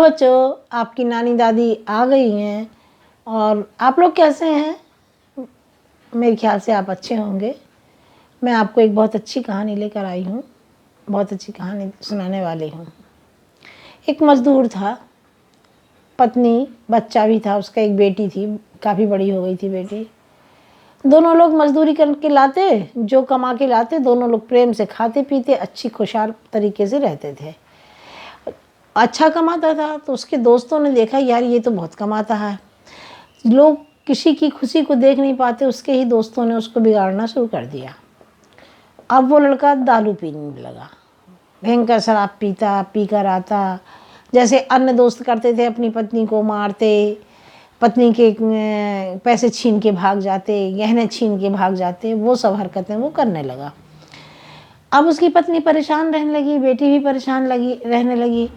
बच्चों, आपकी नानी दादी आ गई हैं और आप लोग कैसे हैं? मेरे ख्याल से आप अच्छे होंगे। मैं आपको एक बहुत अच्छी कहानी लेकर आई हूँ, बहुत अच्छी कहानी सुनाने वाली हूँ। एक मज़दूर था, पत्नी, बच्चा भी था, उसका एक बेटी थी, काफ़ी बड़ी हो गई थी बेटी। दोनों लोग मजदूरी करके लाते, जो कमा के लाते, दोनों लोग प्रेम से खाते पीते अच्छी खुशहाल तरीके से रहते थे। अच्छा कमाता था तो उसके दोस्तों ने देखा, यार ये तो बहुत कमाता है। लोग किसी की खुशी को देख नहीं पाते, उसके ही दोस्तों ने उसको बिगाड़ना शुरू कर दिया। अब वो लड़का दारू पीने लगा, भयंकर शराब पी कर आता, जैसे अन्य दोस्त करते थे, अपनी पत्नी को मारते, पत्नी के पैसे छीन के भाग जाते, गहने छीन के भाग जाते, वो सब हरकतें वो करने लगा। अब उसकी पत्नी परेशान रहने लगी, बेटी भी परेशान रहने लगी।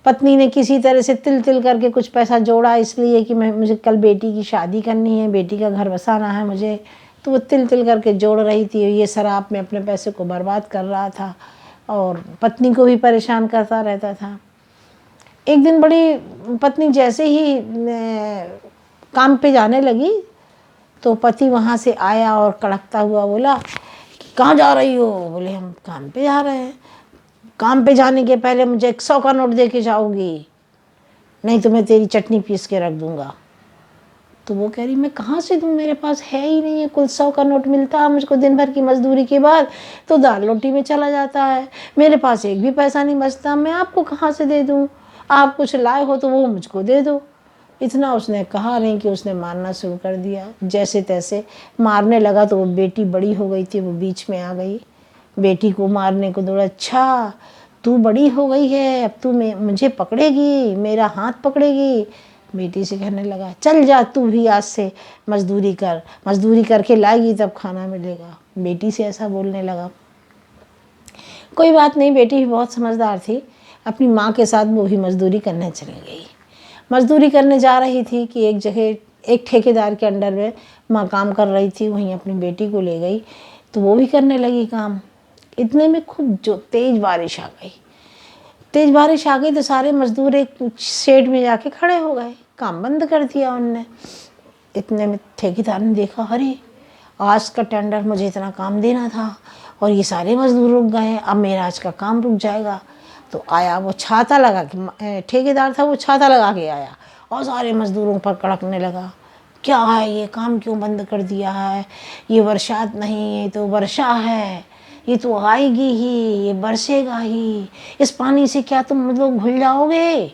पत्नी ने किसी तरह से तिल करके कुछ पैसा जोड़ा, इसलिए कि मुझे कल बेटी की शादी करनी है, बेटी का घर बसाना है मुझे। तो वो तिल करके जोड़ रही थी, ये शराब में अपने पैसे को बर्बाद कर रहा था और पत्नी को भी परेशान करता रहता था। एक दिन बड़ी पत्नी जैसे ही काम पे जाने लगी तो पति वहाँ से आया और कड़कता हुआ बोला, कहाँ जा रही हो? बोले, हम काम पे जा रहे हैं। काम पे जाने के पहले मुझे 100 का नोट दे के जाओगी, नहीं तो मैं तेरी चटनी पीस के रख दूंगा। तो वो कह रही, मैं कहाँ से दूँ, मेरे पास है ही नहीं है, कुल 100 का नोट मिलता है मुझको दिन भर की मजदूरी के बाद तो दाल रोटी में चला जाता है, मेरे पास एक भी पैसा नहीं बचता, मैं आपको कहाँ से दे दूँ? आप कुछ लाए हो तो वो मुझको दे दो। इतना उसने कहा नहीं कि उसने मारना शुरू कर दिया। जैसे तैसे मारने लगा तो वो बेटी बड़ी हो गई थी, वो बीच में आ गई, बेटी को मारने को दौड़ा। अच्छा, तू बड़ी हो गई है, अब तू मुझे पकड़ेगी, मेरा हाथ पकड़ेगी? बेटी से कहने लगा, चल जा तू भी आज से मजदूरी कर, मजदूरी करके लाएगी तब खाना मिलेगा। बेटी से ऐसा बोलने लगा। कोई बात नहीं, बेटी भी बहुत समझदार थी, अपनी माँ के साथ वो भी मजदूरी करने चली गई। मजदूरी करने जा रही थी कि एक जगह एक ठेकेदार के अंडर में माँ काम कर रही थी, वहीं अपनी बेटी को ले गई तो वो भी करने लगी काम। इतने में खूब जो तेज़ बारिश आ गई। तेज़ बारिश आ गई तो सारे मजदूर एक शेड में जाके खड़े हो गए, काम बंद कर दिया उनने। इतने में ठेकेदार ने देखा, अरे आज का टेंडर मुझे इतना काम देना था और ये सारे मजदूर रुक गए, अब मेरा आज का काम रुक जाएगा। तो आया, वो छाता लगा के, ठेकेदार था, वो छाता लगा के आया और सारे मजदूरों पर कड़कने लगा, क्या है ये, काम क्यों बंद कर दिया है? ये बरसात नहीं, ये तो वर्षा है, ये तो आएगी ही, ये बरसेगा ही, इस पानी से क्या तुम लोग घुल जाओगे?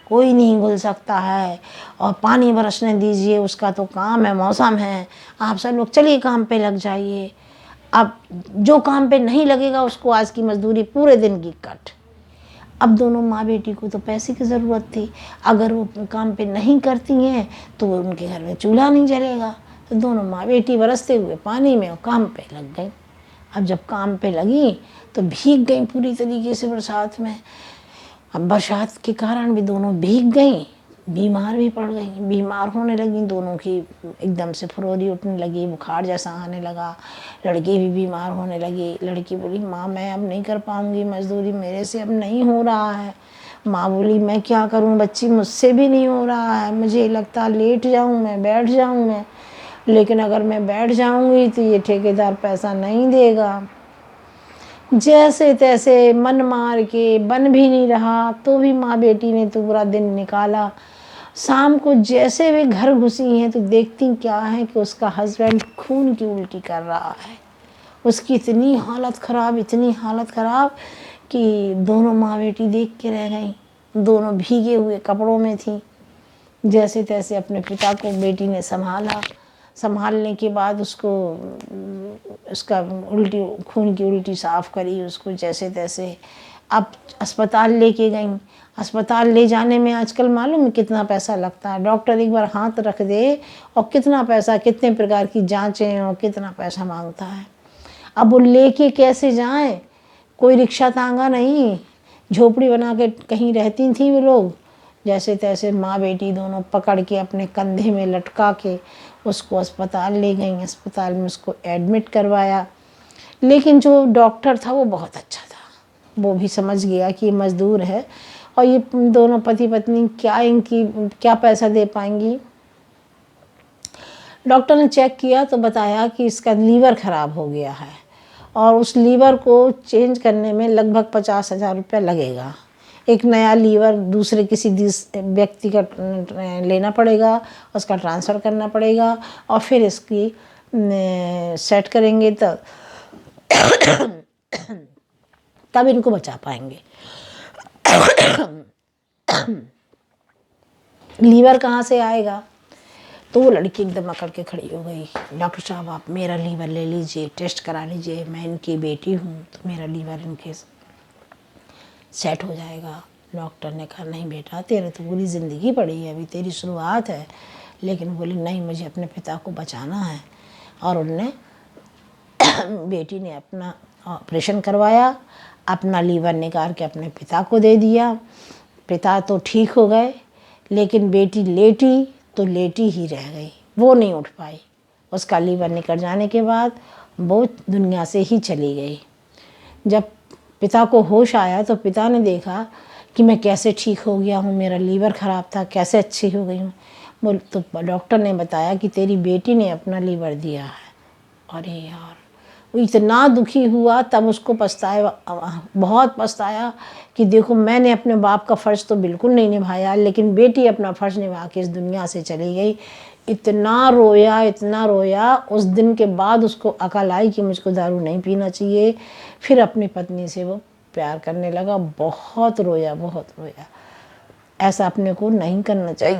कोई नहीं घुल सकता है, और पानी बरसने दीजिए, उसका तो काम है, मौसम है, आप सब लोग चलिए काम पे लग जाइए। अब जो काम पे नहीं लगेगा उसको आज की मजदूरी पूरे दिन की कट। अब दोनों माँ बेटी को तो पैसे की ज़रूरत थी, अगर वो काम पे नहीं करती हैं तो उनके घर में चूल्हा नहीं जलेगा। तो दोनों माँ बेटी बरसते हुए पानी में काम पे लग गई। अब जब काम पे लगी तो भीग गई पूरी तरीके से बरसात में। अब बरसात के कारण भी दोनों भीग गई, बीमार भी पड़ गई, बीमार होने लगी दोनों की, एकदम से फुरौरी उठने लगी, बुखार जैसा आने लगा। लड़की भी बीमार होने लगी। लड़की बोली, माँ मैं अब नहीं कर पाऊँगी मजदूरी, मेरे से अब नहीं हो रहा है। माँ बोली, मैं क्या करूँ बच्ची, मुझसे भी नहीं हो रहा है, मुझे लगता लेट जाऊँ मैं, बैठ जाऊँ मैं, लेकिन अगर मैं बैठ जाऊँगी तो ये ठेकेदार पैसा नहीं देगा। जैसे तैसे मन मार के, बन भी नहीं रहा तो भी माँ बेटी ने तो पूरा दिन निकाला। शाम को जैसे वे घर घुसी हैं तो देखती क्या है कि उसका हस्बैंड खून की उल्टी कर रहा है। उसकी इतनी हालत ख़राब, इतनी हालत ख़राब कि दोनों माँ बेटी देख के रह गई। दोनों भीगे हुए कपड़ों में थी। जैसे तैसे अपने पिता को बेटी ने संभाला। संभालने के बाद उसको उसका उल्टी, खून की उल्टी साफ़ करी उसको जैसे तैसे। अब अस्पताल लेके गई। अस्पताल ले जाने में आजकल मालूम है कितना पैसा लगता है। डॉक्टर एक बार हाथ रख दे और कितना पैसा, कितने प्रकार की जांचें और कितना पैसा मांगता है। अब वो लेके कैसे जाएं? कोई रिक्शा तांगा नहीं, झोपड़ी बना के कहीं रहती थी वो लोग। जैसे तैसे माँ बेटी दोनों पकड़ के अपने कंधे में लटका के उसको अस्पताल ले गई। अस्पताल में उसको एडमिट करवाया। लेकिन जो डॉक्टर था वो बहुत अच्छा था, वो भी समझ गया कि ये मज़दूर है और ये दोनों पति पत्नी क्या पैसा दे पाएंगी। डॉक्टर ने चेक किया तो बताया कि इसका लीवर ख़राब हो गया है और उस लीवर को चेंज करने में लगभग 50,000 रुपया लगेगा। एक नया लीवर दूसरे किसी व्यक्ति का लेना पड़ेगा, उसका ट्रांसफ़र करना पड़ेगा और फिर इसकी सेट करेंगे तब इनको बचा पाएंगे। लीवर कहाँ से आएगा? तो वो लड़की एकदम अकड़ के खड़ी हो गई, डॉक्टर साहब आप मेरा लीवर ले लीजिए, टेस्ट करा लीजिए, मैं इनकी बेटी हूँ तो मेरा लीवर इनके सेट हो जाएगा। डॉक्टर ने कहा नहीं बेटा, तेरे तो पूरी ज़िंदगी पड़ी है, अभी तेरी शुरुआत है। लेकिन बोली नहीं, मुझे अपने पिता को बचाना है। और उनने बेटी ने अपना ऑपरेशन करवाया, अपना लीवर निकाल के अपने पिता को दे दिया। पिता तो ठीक हो गए, लेकिन बेटी लेटी तो लेटी ही रह गई, वो नहीं उठ पाई। उसका लीवर निकल जाने के बाद वो दुनिया से ही चली गई। जब पिता को होश आया तो पिता ने देखा कि मैं कैसे ठीक हो गया हूँ, मेरा लीवर ख़राब था, कैसे अच्छी हो गई हूँ। बोल तो डॉक्टर ने बताया कि तेरी बेटी ने अपना लीवर दिया है। अरे यार, वो इतना दुखी हुआ, तब उसको पछताया, बहुत पछताया कि देखो मैंने अपने बाप का फ़र्ज़ तो बिल्कुल नहीं निभाया, लेकिन बेटी अपना फ़र्ज़ निभा के इस दुनिया से चली गई। इतना रोया, इतना रोया। उस दिन के बाद उसको अकल आई कि मुझको दारू नहीं पीना चाहिए। फिर अपनी पत्नी से वो प्यार करने लगा। बहुत रोया, बहुत रोया। ऐसा अपने को नहीं करना चाहिए।